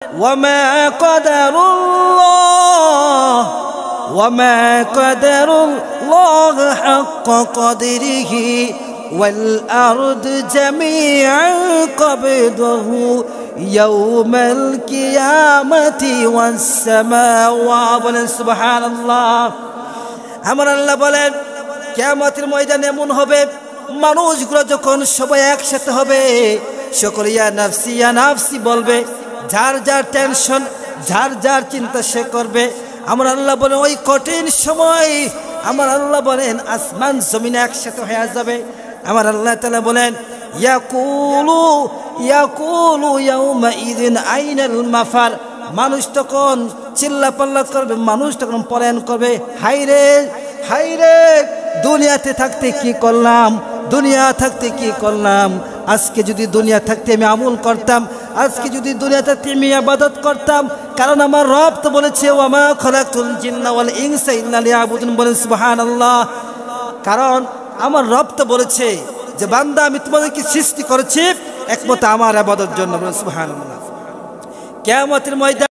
وما قدر الله حق قدره والأرض جميعا قبضه يوم القيامة والسماوات سبحان الله আমার আল্লাহ বলেন কিয়ামতের ময়দানে এমন হবে মানুষগুলো যখন সবাই একসাথে হবে সকল ইয়া নাফসি বলবে যার যার টেনশন যার যার চিন্তা সে করবে আমার আল্লাহ বলেন ওই কঠিন সময় আমার আল্লাহ বলেন আসমান জমিন একসাথে হয়ে যাবে আমার আল্লাহ তাআলা বলেন ইয়াকুলু ইয়াউমা ইযিন আইনাল মাফার মানুষ তখন চিল্লাপাল্লা করবে মানুষ তখন পলায়ন করবে হায়রে হায়রে দুনিয়াতে থাকতে কি করলাম দুনিয়া থাকতে কি করলাম আজকে যদি দুনিয়া থাকতে আমি আমল করতাম আজকে যদি দুনিয়া থাকতে আমি ইবাদত করতাম কারণ আমার রব তো বলেছে ওয়ামা খালাকতুল জিন্না ওয়াল ইনসা ইল্লা লিয়াবুদুন বলেন সুবহানাল্লাহ কারণ আমার রব তো বলেছে যে বান্দা আমি তোমাদেরকে সৃষ্টি করেছি একমাত্র আমার ইবাদতের জন্য বলেন সুবহানাল্লাহ কিয়ামতের ময়দানে